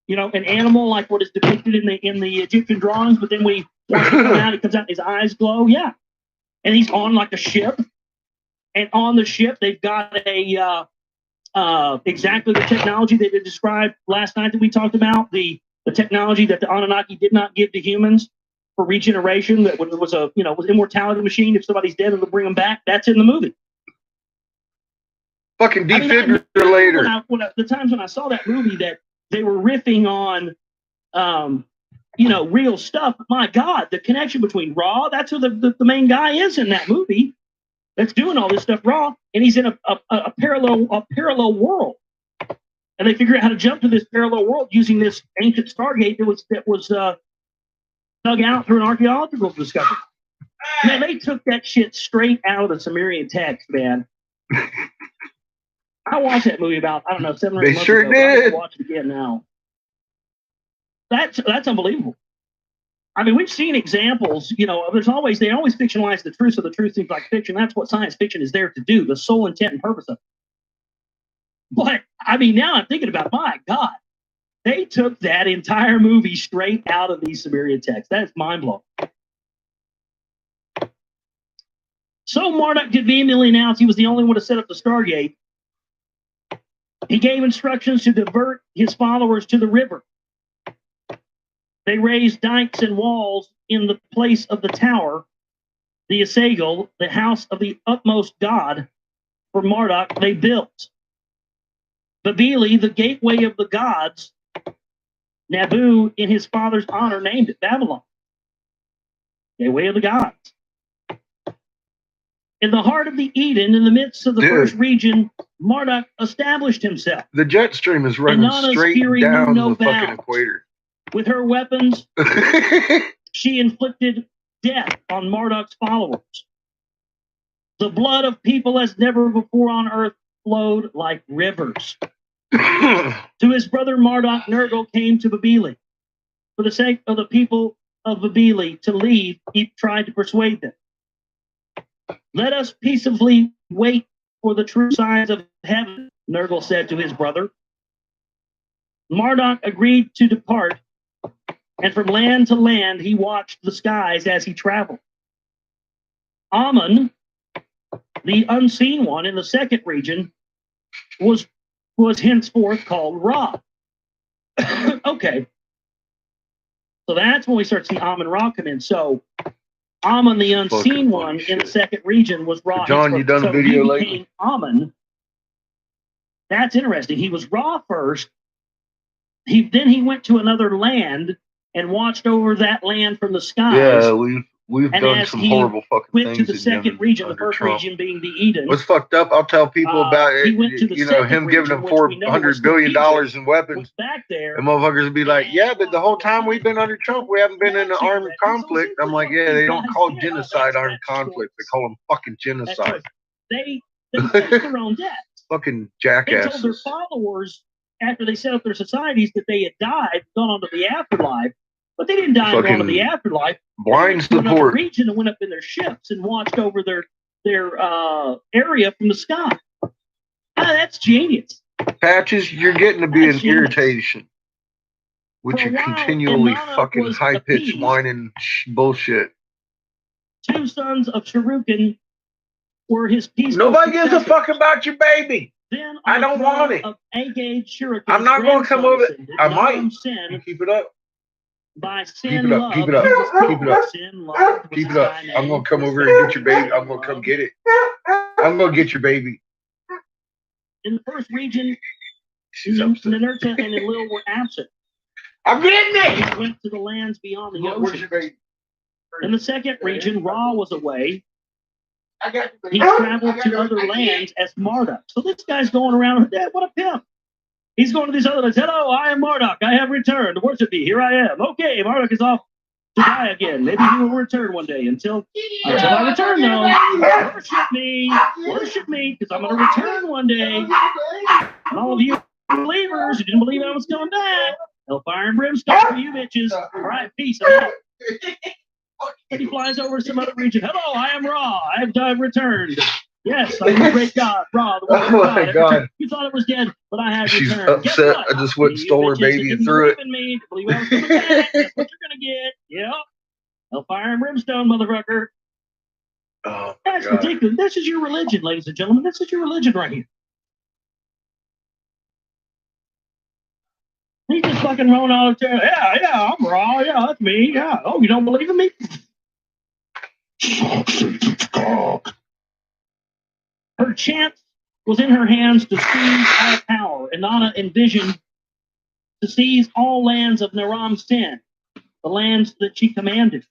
an animal, like what is depicted in the Egyptian drawings. But then once he comes out, his eyes glow. Yeah, and he's on like a ship, and on the ship they've got exactly the technology that they described last night that we talked about, the technology that the Anunnaki did not give to humans for regeneration, that was was immortality machine. If somebody's dead, it'll bring them back. That's in the movie. Fucking defibrillator. The times when I saw that movie that they were riffing on, real stuff. My God, the connection between Ra, that's who the main guy is in that movie. That's doing all this stuff Ra, and he's in a parallel world, and they figure out how to jump to this parallel world using this ancient Stargate that was dug out through an archaeological discovery. Man, they took that shit straight out of the Sumerian text, man. I watched that movie about 7 or 8 months sure ago. did. I'm watch it again now. That's unbelievable. I mean, we've seen examples, they always fictionalize the truth, so the truth seems like fiction. That's what science fiction is there to do, the sole intent and purpose of it. But, I mean, now I'm thinking about, my God, they took that entire movie straight out of these Sumerian texts. That is mind-blowing. So Marduk did vehemently announce he was the only one to set up the Stargate. He gave instructions to divert his followers to the river. They raised dikes and walls in the place of the tower, the Asagel, the house of the utmost god, for Marduk they built. Babili, the gateway of the gods, Nabu, in his father's honor, named it Babylon, gateway of the gods. In the heart of the Eden, in the midst of the first region, Marduk established himself. The jet stream is running Inanna's straight fury knew down no the fucking bounds. equator. With her weapons, she inflicted death on Marduk's followers. The blood of people as never before on earth flowed like rivers. To his brother Marduk, Nergal came to Babili. For the sake of the people of Babili to leave, he tried to persuade them. Let us peaceably wait for the true signs of heaven, Nergal said to his brother. Marduk agreed to depart, and from land to land he watched the skies as he traveled. Amun, the unseen one in the second region, was henceforth called Ra. Okay. So that's when we start to see Amun Ra come in. So Amun, the unseen one in the second region, was Ra. John, you done a video lately? Amun. That's interesting. He was Ra first. Then he went to another land and watched over that land from the skies. Yeah, we've And done as some he horrible fucking went things. to the second region, the first Trump. region being the Eden. What's fucked up? I'll tell people about it. He went to the Him second giving them region, which we know $400 was billion Egypt, in weapons. was back there. And motherfuckers would be like, yeah, but the whole time we've been under Trump, we haven't been in an armed conflict. I'm like, yeah, they don't call genocide armed conflict. They call them fucking genocide. They faced their own death. Fucking They told their jackasses. followers, after they set up their societies, that they had died, gone on to the afterlife. But they didn't die and go on to the afterlife. Blind They went to another support. region and went up in their ships and watched over their area from the sky. That's genius. Patches, you're getting to be an That's genius. irritation. With For a your while, continually Inanna fucking was high-pitched appeased. whining bullshit. Two sons of Sharukan were his peaceful Nobody gives a successors. fuck about your baby. Then on I the don't throne want it. Of Agade Shuriken's I'm not gonna come grandson over- ascended, I might. Naram You Sin, keep it up. by Sin Keep it up, Love, keep it up, he was keep it up. Sin Love was Keep his it up. guy I'm name. gonna come over here and get your baby. I'm gonna come get it. I'm gonna get your baby. In the first region, She's upset. Ninurta and Enlil were absent. I'm getting They went to the lands beyond the Where's ocean. your baby? In the second region, Ra was away. I got you. He traveled to other lands as Marduk. So this guy's going around with that. What a pimp. He's going to these other lands. Hello, I am Marduk. I have returned to worship thee. Here I am. Okay, Marduk is off to die again. Maybe he will return one day. Until I return, though, worship me, because I'm going to return one day. And all of you believers who didn't believe I was coming back, hellfire and brimstone for you bitches. All right, peace. I'm out. And he flies over to some other region. Hello, I am Ra. I've returned. Yes, I'm the great God, Ra, the one Oh my God. God. You thought it was dead, but I have She's returned. Guess upset. what? I just went and You stole her bitches baby that and didn't threw it. believe in me, didn't believe I was coming back. That's what you're gonna get. Yep. Hellfire and brimstone, motherfucker. Oh, That's God. ridiculous. This is your religion, ladies and gentlemen. This is your religion right here. He's just fucking rolling out there. Yeah, I'm Ra. Yeah, that's me. Yeah. Oh, you don't believe in me? Her chance was in her hands to seize all power. Inanna envisioned to seize all lands of Naram Sin, the lands that she commanded.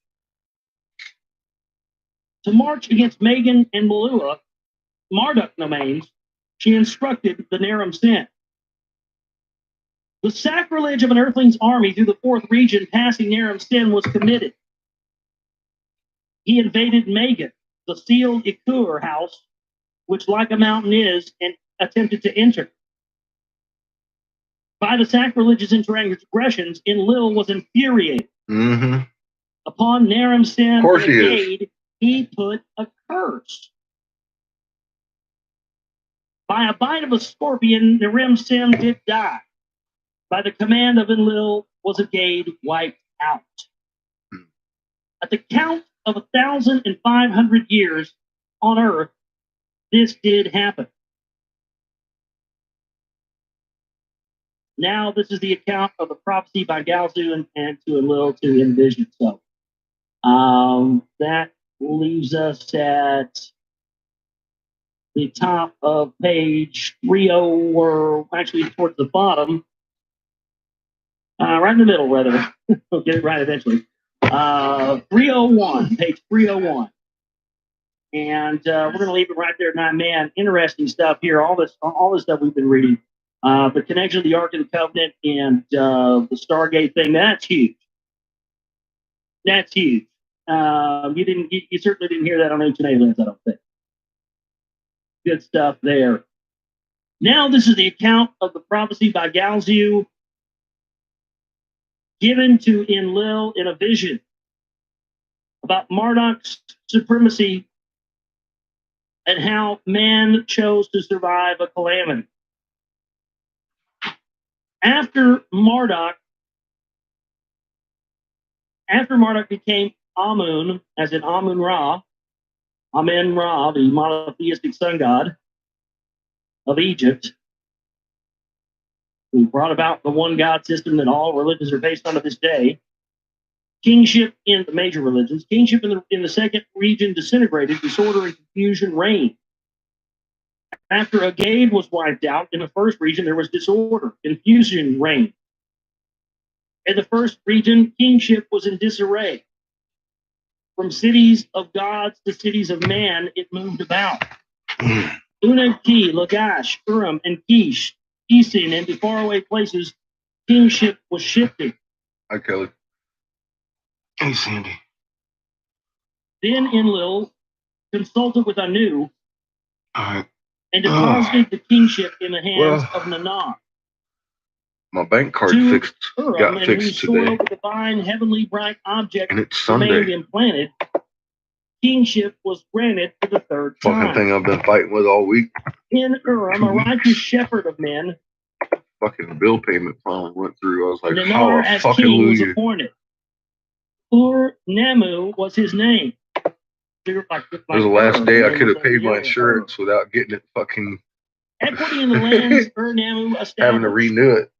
To march against Megan and Malua, Marduk domains, she instructed the Naram Sin. The sacrilege of an Earthling's army through the fourth region passing Naram Sin was committed. He invaded Megan, the sealed Ikur house, which like a mountain is, and attempted to enter. By the sacrilegious transgressions, Enlil was infuriated. Mm-hmm. Upon Naram Sin Of course and he is. Agade, he put a curse. By a bite of a scorpion, Naram Sin did die. By the command of Enlil was Agade wiped out. At the count of 1,500 years on earth, this did happen. Now, this is the account of the prophecy by Galzu and to Enlil to envision. So that leaves us at the top of page 30, or actually towards the bottom, right in the middle, rather. We'll get it right eventually. 301, page 301. And we're going to leave it right there. Now, man, interesting stuff here. All this stuff we've been reading. The connection of the Ark of the Covenant and the Stargate thing, that's huge. That's huge. You certainly didn't hear that on Ancient Aliens, I don't think. Good stuff there. Now, this is the account of the prophecy by Galzu given to Enlil in a vision about Marduk's supremacy and how man chose to survive a calamity. After Marduk became Amun, as in Amun-Ra, Amen-Ra, the monotheistic sun god of Egypt, who brought about the one God system that all religions are based on to this day. Kingship in the major religions, kingship in the second region disintegrated, disorder and confusion reigned. After Agade was wiped out, in the first region there was disorder, confusion reigned. In the first region, kingship was in disarray. From cities of gods to cities of man, it moved about. Unag-Ki, Lagash, Urim, and Kish, Easton, and to faraway places, kingship was shifting. Hi, Kelly. Hey, Sandy. Then Enlil consulted with Anu All right. and deposited the kingship in the hands of Nannar. My bank card To got Urim, and fixed whose soil today, the divine heavenly bright object and it's remained Sunday. implanted, kingship was granted for the third Fucking time. thing I've been fighting with all week. In Urim, a righteous shepherd of men, Fucking bill payment finally went through. I was like, Nannar as fucking king was hallelujah. appointed. Ur-Nemu was his name. It was the last day I could have paid my Ur. insurance without getting it fucking Equity in the lands Ur-Nemu having to established. renew it.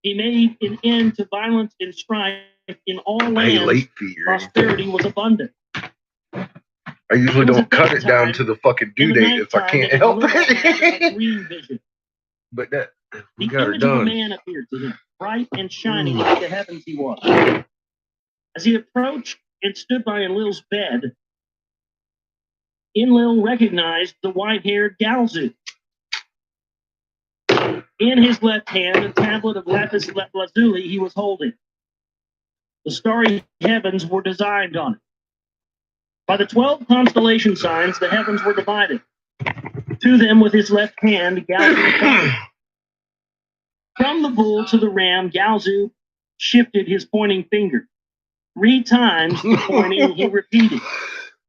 He made an end to violence and strife in all Pay lands. late fee or anything. Prosperity was abundant. I usually It was don't at cut that it down time, to the fucking in due the date if I nighttime, can't that help Enlil had a it. dream vision. But that we The got it image of a done. man appeared to him, bright and shining like the heavens he was. As he approached and stood by Enlil's bed, Enlil recognized the white-haired Galzu. In his left hand, a tablet of lapis lazuli he was holding. The starry heavens were designed on it. By the 12 constellation signs, the heavens were divided. To them, with his left hand, Galzu pointed. From the bull to the ram, Galzu shifted his pointing finger. 3 times the pointing he repeated.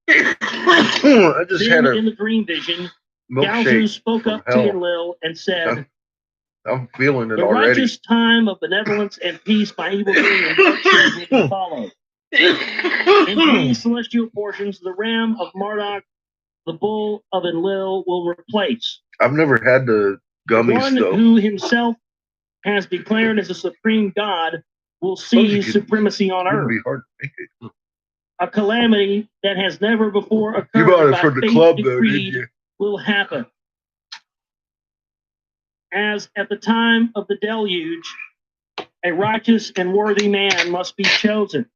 I just Then, had in a the dream vision, Galzu milkshake. spoke from up to hell. Enlil and said, I'm feeling it "The already. righteous time of benevolence and peace by evil doing and bloodshed will be followed. In 3 celestial portions, the ram of Marduk, the bull of Enlil will replace. I've never had the gummies One though. who himself has declared as a supreme God will seize supremacy on It'd earth. be hard to make it. A calamity that has never before occurred You bought it by for the fate club though, decreed didn't you? will happen. As at the time of the deluge, a righteous and worthy man must be chosen.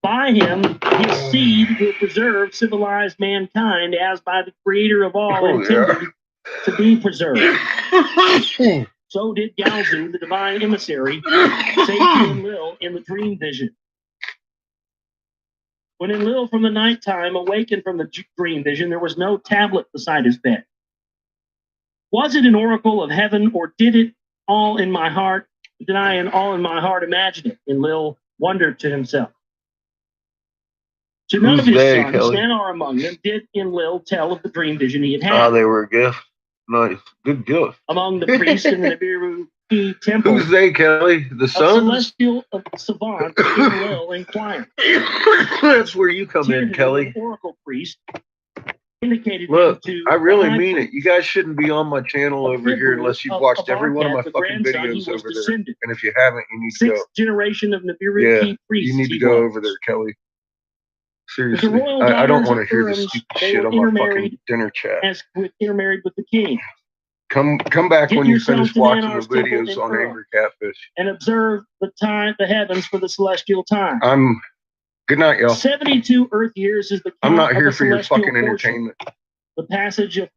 By him, his seed will preserve civilized mankind as by the creator of all intended to be preserved. So did Galzu, the divine emissary, say to Enlil in the dream vision. When Enlil from the nighttime awakened from the dream vision, there was no tablet beside his bed. Was it an oracle of heaven, or did I in all in my heart imagine it? Enlil wondered to himself. To none Who's of his they, sons, Kelly? none are among them, did Enlil tell of the dream vision he had had. Ah, they were a gift. Nice. Good gift. Among the priests in the Nibiru temple, Who's they, Kelly? The a sons? celestial savant, Enlil, inquired. That's where you come in, Tirhanu, Kelly. an oracle priest, indicated Look, him to I really the high mean it. priest You guys shouldn't be on my channel of over here Nibiru unless you've of watched every one of my Abarkat, the fucking grandson he videos was over there. descended. And if you haven't, you need to go. Sixth generation of Nibiru Yeah, key priests. You need to he go was. over there, Kelly. With the Seriously. royal I don't daughters want of to hear this Urim, stupid they shit were on my fucking intermarried dinner chat. as intermarried with the king. Come back Get when you yourself finish to watching the Nanar's temple videos in on Urim Angry Catfish. and observe the heavens for the celestial time. Good night, y'all. 72 Earth years is the count I'm not of here the for your celestial fucking portion. entertainment. The passage of